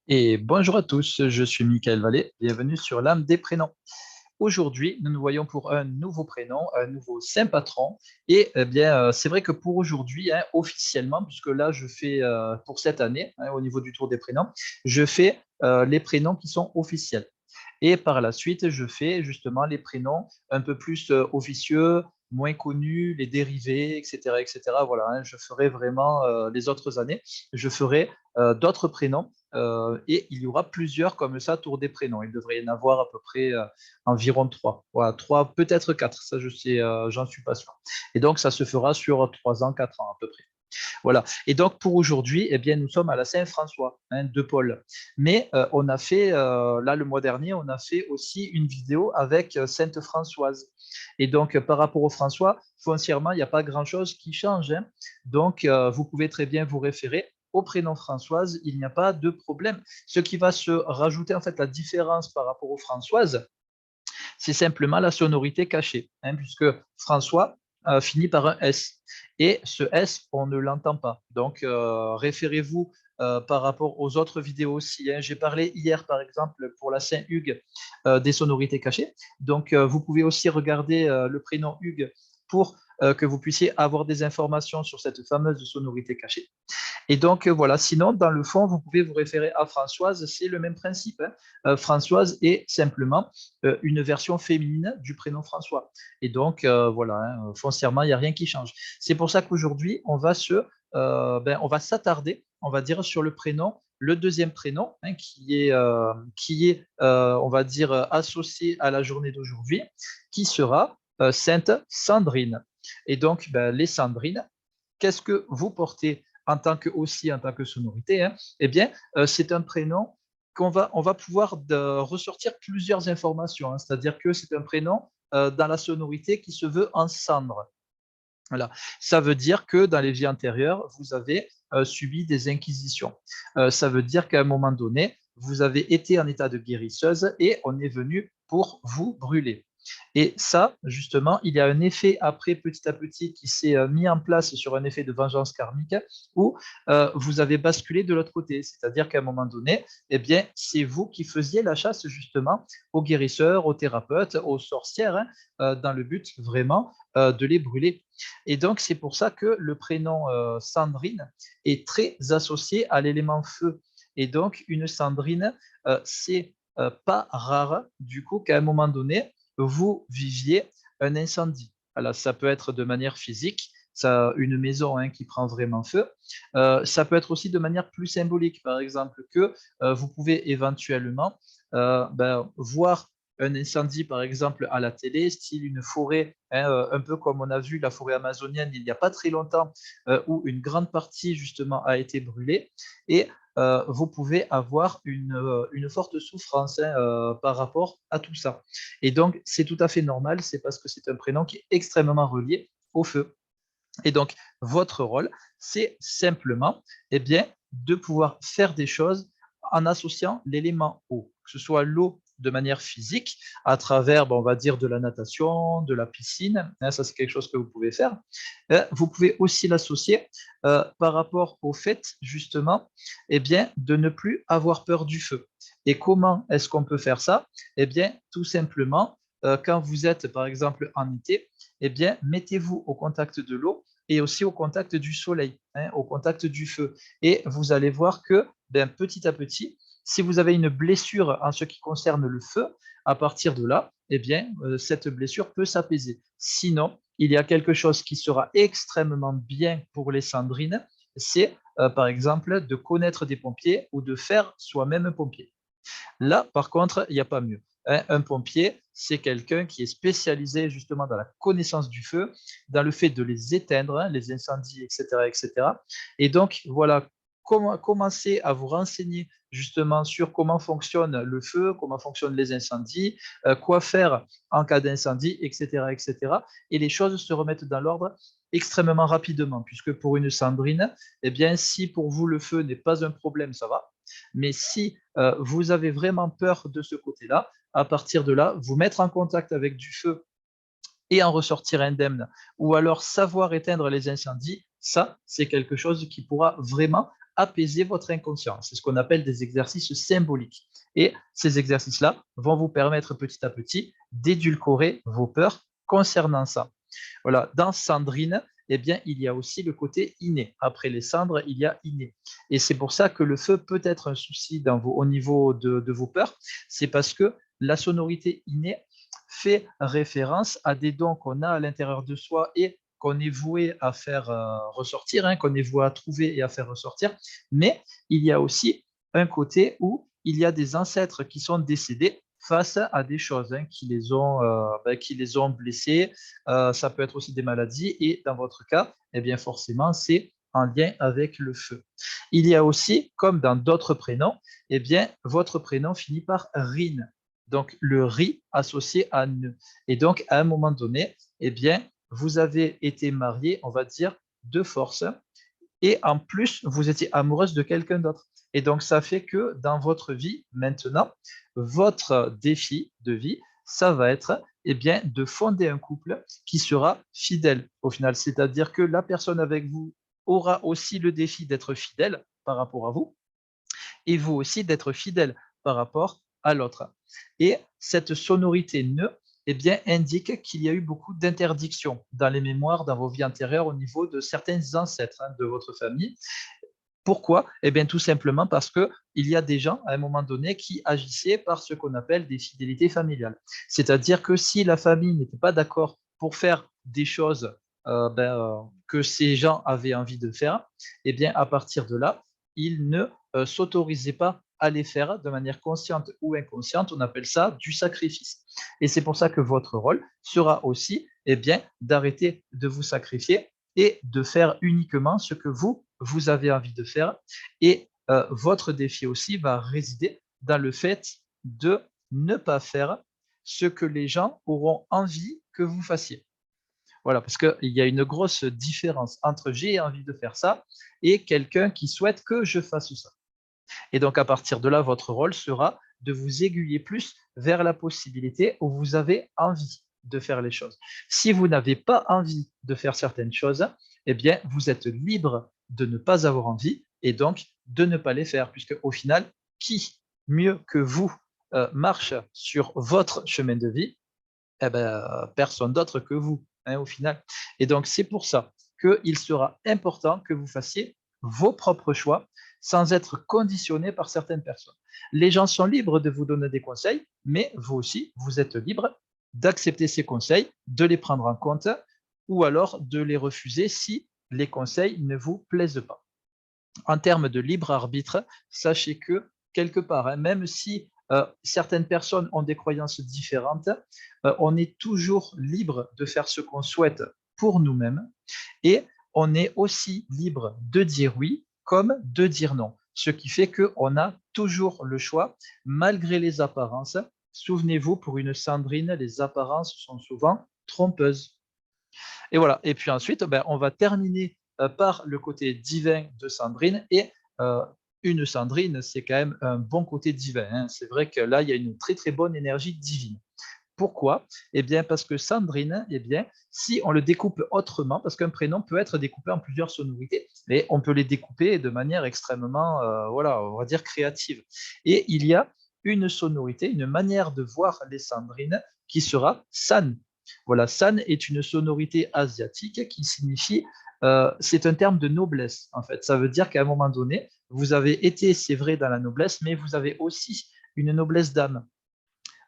Et bonjour à tous, je suis Michael Vallée, bienvenue sur l'âme des prénoms. Aujourd'hui, nous nous voyons pour un nouveau prénom, un nouveau saint patron. Et c'est vrai que pour aujourd'hui, hein, officiellement, puisque là, je fais pour cette année, hein, au niveau du tour des prénoms, je fais les prénoms qui sont officiels. Et par la suite, je fais justement les prénoms un peu plus officieux, moins connus, les dérivés, etc., etc. Voilà, hein, je ferai vraiment les autres années, je ferai d'autres prénoms et il y aura plusieurs comme ça, tour des prénoms. Il devrait y en avoir à peu près environ trois. Voilà, trois, peut-être quatre, ça je sais, j'en suis pas sûr. Et donc ça se fera sur 3 ans, 4 ans à peu près. Voilà. Et donc pour aujourd'hui, eh bien, nous sommes à la Saint-François, hein, de Paul. Mais on a fait, là le mois dernier, on a fait aussi une vidéo avec Sainte Françoise. Et donc par rapport au François, foncièrement, il n'y a pas grand-chose qui change, hein. Donc vous pouvez très bien vous référer au prénom Françoise, il n'y a pas de problème. Ce qui va se rajouter, en fait, la différence par rapport aux Françoises, c'est simplement la sonorité cachée, hein, puisque François finit par un S. Et ce S, on ne l'entend pas. Donc, référez-vous par rapport aux autres vidéos aussi, hein. J'ai parlé hier, par exemple, pour la Saint-Hugues, des sonorités cachées. Donc, vous pouvez aussi regarder le prénom Hugues pour que vous puissiez avoir des informations sur cette fameuse sonorité cachée. Et donc, voilà, sinon, dans le fond, vous pouvez vous référer à Françoise, c'est le même principe, hein. Françoise est simplement une version féminine du prénom François. Et donc, voilà, hein, foncièrement, il n'y a rien qui change. C'est pour ça qu'aujourd'hui, on va s'attarder, on va dire, sur le prénom, le deuxième prénom, hein, on va dire, associé à la journée d'aujourd'hui, qui sera Sainte Sandrine. Et donc, les Sandrines, qu'est-ce que vous portez aussi en tant que sonorité, hein? Eh bien, c'est un prénom on va pouvoir ressortir plusieurs informations, hein. C'est-à-dire que c'est un prénom dans la sonorité qui se veut en cendre. Voilà. Ça veut dire que dans les vies antérieures, vous avez subi des inquisitions. Ça veut dire qu'à un moment donné, vous avez été en état de guérisseuse et on est venu pour vous brûler. Et ça, justement, il y a un effet après petit à petit qui s'est mis en place sur un effet de vengeance karmique où vous avez basculé de l'autre côté. C'est-à-dire qu'à un moment donné, eh bien, c'est vous qui faisiez la chasse justement aux guérisseurs, aux thérapeutes, aux sorcières, hein, dans le but vraiment de les brûler. Et donc, c'est pour ça que le prénom Sandrine est très associé à l'élément feu. Et donc, une Sandrine, c'est pas rare, du coup, qu'à un moment donné, vous viviez un incendie. Alors, ça peut être de manière physique, ça, une maison, hein, qui prend vraiment feu. Ça peut être aussi de manière plus symbolique, par exemple, que vous pouvez éventuellement voir un incendie, par exemple, à la télé, style une forêt, hein, un peu comme on a vu la forêt amazonienne il n'y a pas très longtemps, où une grande partie, justement, a été brûlée. Et vous pouvez avoir une forte souffrance, hein, par rapport à tout ça. Et donc, c'est tout à fait normal, c'est parce que c'est un prénom qui est extrêmement relié au feu. Et donc, votre rôle, c'est simplement, eh bien, de pouvoir faire des choses en associant l'élément eau, que ce soit l'eau de manière physique, à travers, on va dire, de la natation, de la piscine, hein, ça c'est quelque chose que vous pouvez faire. Vous pouvez aussi l'associer par rapport au fait, justement, eh bien, de ne plus avoir peur du feu. Et comment est-ce qu'on peut faire ça? Eh bien, tout simplement, quand vous êtes, par exemple, en été, eh bien, mettez-vous au contact de l'eau et aussi au contact du soleil, hein, au contact du feu. Et vous allez voir que petit à petit, si vous avez une blessure en ce qui concerne le feu, à partir de là, eh bien, cette blessure peut s'apaiser. Sinon, il y a quelque chose qui sera extrêmement bien pour les Sandrines, c'est par exemple de connaître des pompiers ou de faire soi-même pompier. Là, par contre, il n'y a pas mieux, hein. Un pompier, c'est quelqu'un qui est spécialisé justement dans la connaissance du feu, dans le fait de les éteindre, hein, les incendies, etc., etc. Et cetera. Et donc, voilà, commencez à vous renseigner justement sur comment fonctionne le feu, comment fonctionnent les incendies, quoi faire en cas d'incendie, etc., etc. Et cetera. Et les choses se remettent dans l'ordre extrêmement rapidement, puisque pour une cendrine, eh bien, si pour vous le feu n'est pas un problème, ça va. Mais si vous avez vraiment peur de ce côté-là, à partir de là, vous mettre en contact avec du feu et en ressortir indemne, ou alors savoir éteindre les incendies, ça, c'est quelque chose qui pourra vraiment apaiser votre inconscient. C'est ce qu'on appelle des exercices symboliques. Et ces exercices-là vont vous permettre petit à petit d'édulcorer vos peurs concernant ça. Voilà, dans Sandrine, eh bien, il y a aussi le côté inné. Après les cendres, il y a inné. Et c'est pour ça que le feu peut être un souci au niveau de vos peurs. C'est parce que la sonorité innée fait référence à des dons qu'on a à l'intérieur de soi et qu'on est voué à faire ressortir, qu'on est voué à trouver et à faire ressortir. Mais il y a aussi un côté où il y a des ancêtres qui sont décédés face à des choses qui les ont blessés. Ça peut être aussi des maladies et dans votre cas, eh bien forcément, c'est en lien avec le feu. Il y a aussi, comme dans d'autres prénoms, eh bien, votre prénom finit par Rine. Donc, le ri associé à ne. Et donc, à un moment donné, eh bien, vous avez été marié, on va dire, de force. Et en plus, vous étiez amoureuse de quelqu'un d'autre. Et donc, ça fait que dans votre vie, maintenant, votre défi de vie, ça va être eh bien, de fonder un couple qui sera fidèle au final. C'est-à-dire que la personne avec vous aura aussi le défi d'être fidèle par rapport à vous et vous aussi d'être fidèle par rapport à l'autre. Et cette sonorité ne eh bien, indique qu'il y a eu beaucoup d'interdictions dans les mémoires, dans vos vies antérieures au niveau de certains ancêtres de votre famille. Pourquoi? Eh bien, tout simplement parce qu'il y a des gens, à un moment donné, qui agissaient par ce qu'on appelle des fidélités familiales. C'est-à-dire que si la famille n'était pas d'accord pour faire des choses que ces gens avaient envie de faire, eh bien, à partir de là, ils ne s'autorisaient pas à les faire de manière consciente ou inconsciente. On appelle ça du sacrifice. Et c'est pour ça que votre rôle sera aussi eh bien, d'arrêter de vous sacrifier et de faire uniquement ce que vous avez envie de faire. Et votre défi aussi va résider dans le fait de ne pas faire ce que les gens auront envie que vous fassiez. Voilà, parce qu'il y a une grosse différence entre j'ai envie de faire ça et quelqu'un qui souhaite que je fasse ça. Et donc, à partir de là, votre rôle sera de vous aiguiller plus vers la possibilité où vous avez envie de faire les choses. Si vous n'avez pas envie de faire certaines choses, eh bien, vous êtes libre de ne pas avoir envie et donc de ne pas les faire, puisque au final, qui mieux que vous marche sur votre chemin de vie? Eh ben, personne d'autre que vous, au final. Et donc, c'est pour ça qu'il sera important que vous fassiez vos propres choix sans être conditionné par certaines personnes. Les gens sont libres de vous donner des conseils, mais vous aussi, vous êtes libre d'accepter ces conseils, de les prendre en compte ou alors de les refuser si les conseils ne vous plaisent pas. En termes de libre arbitre, sachez que quelque part, même si certaines personnes ont des croyances différentes, on est toujours libre de faire ce qu'on souhaite pour nous-mêmes et on est aussi libre de dire oui comme de dire non. Ce qui fait qu'on a toujours le choix, malgré les apparences. Souvenez-vous, pour une Sandrine, les apparences sont souvent trompeuses. Et voilà. Et puis ensuite, on va terminer par le côté divin de Sandrine. Et une Sandrine, c'est quand même un bon côté divin. C'est vrai que là, il y a une très très bonne énergie divine. Pourquoi? Eh bien, parce que Sandrine, eh bien, si on le découpe autrement, parce qu'un prénom peut être découpé en plusieurs sonorités, mais on peut les découper de manière extrêmement, voilà, on va dire créative. Et il y a une sonorité, une manière de voir les Sandrines qui sera San. Voilà, San est une sonorité asiatique qui signifie, c'est un terme de noblesse en fait. Ça veut dire qu'à un moment donné, vous avez été, c'est vrai, dans la noblesse, mais vous avez aussi une noblesse d'âme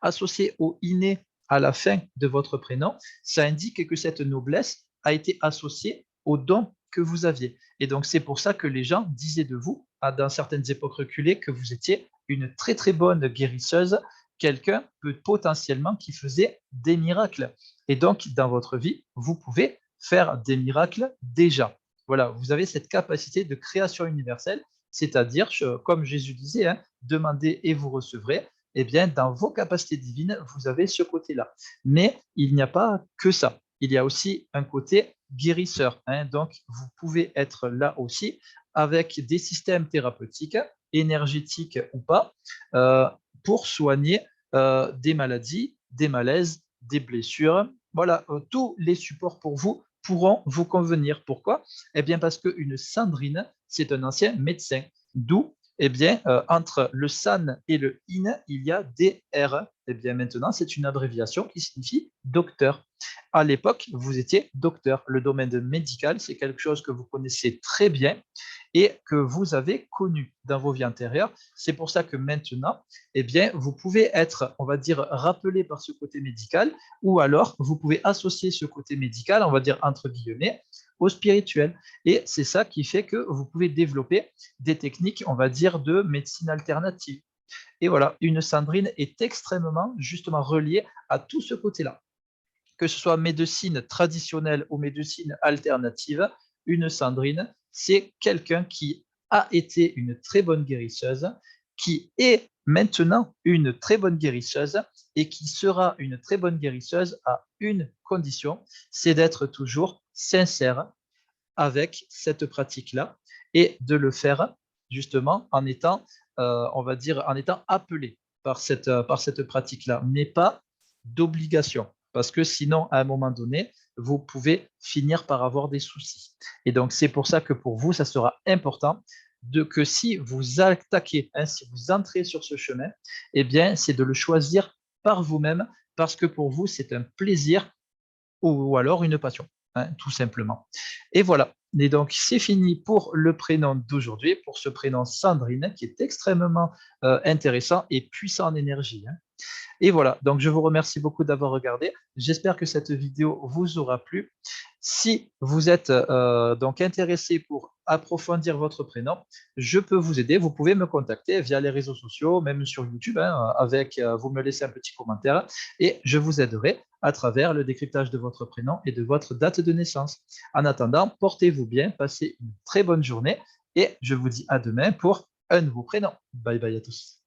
associé au inné à la fin de votre prénom, ça indique que cette noblesse a été associée au don que vous aviez. Et donc, c'est pour ça que les gens disaient de vous, dans certaines époques reculées, que vous étiez une très très bonne guérisseuse, quelqu'un peut potentiellement qui faisait des miracles. Et donc, dans votre vie, vous pouvez faire des miracles déjà. Voilà, vous avez cette capacité de création universelle, c'est-à-dire, comme Jésus disait, demandez et vous recevrez. Eh bien, dans vos capacités divines, vous avez ce côté-là. Mais il n'y a pas que ça. Il y a aussi un côté guérisseur. Donc, vous pouvez être là aussi avec des systèmes thérapeutiques, énergétiques ou pas, pour soigner des maladies, des malaises, des blessures. Voilà, tous les supports pour vous pourront vous convenir. Pourquoi? Eh bien, parce qu'une Sandrine, c'est un ancien médecin. D'où, eh bien, entre le san et le in, il y a DR. Eh bien, maintenant, c'est une abréviation qui signifie docteur. À l'époque, vous étiez docteur. Le domaine médical, c'est quelque chose que vous connaissez très bien et que vous avez connu dans vos vies antérieures. C'est pour ça que maintenant, eh bien, vous pouvez être, on va dire, rappelé par ce côté médical, ou alors vous pouvez associer ce côté médical, on va dire entre guillemets, au spirituel. Et c'est ça qui fait que vous pouvez développer des techniques, on va dire, de médecine alternative. Et voilà, une Sandrine est extrêmement justement reliée à tout ce côté-là. Que ce soit médecine traditionnelle ou médecine alternative, une Sandrine, c'est quelqu'un qui a été une très bonne guérisseuse, qui est maintenant une très bonne guérisseuse et qui sera une très bonne guérisseuse à une condition, c'est d'être toujours sincère avec cette pratique-là et de le faire justement en étant, on va dire, en étant appelé par cette pratique-là, mais pas d'obligation. Parce que sinon, à un moment donné, vous pouvez finir par avoir des soucis. Et donc, c'est pour ça que pour vous, ça sera important que si vous attaquez, hein, si vous entrez sur ce chemin, eh bien, c'est de le choisir par vous-même parce que pour vous, c'est un plaisir ou alors une passion, hein, tout simplement. Et voilà. Et donc, c'est fini pour le prénom d'aujourd'hui, pour ce prénom Sandrine, qui est extrêmement intéressant et puissant en énergie, hein. Et voilà, donc je vous remercie beaucoup d'avoir regardé. J'espère que cette vidéo vous aura plu. Si vous êtes donc intéressé pour approfondir votre prénom, je peux vous aider. Vous pouvez me contacter via les réseaux sociaux, même sur YouTube, hein, vous me laissez un petit commentaire et je vous aiderai à travers le décryptage de votre prénom et de votre date de naissance. En attendant, portez-vous bien, passez une très bonne journée et je vous dis à demain pour un nouveau prénom. Bye bye à tous.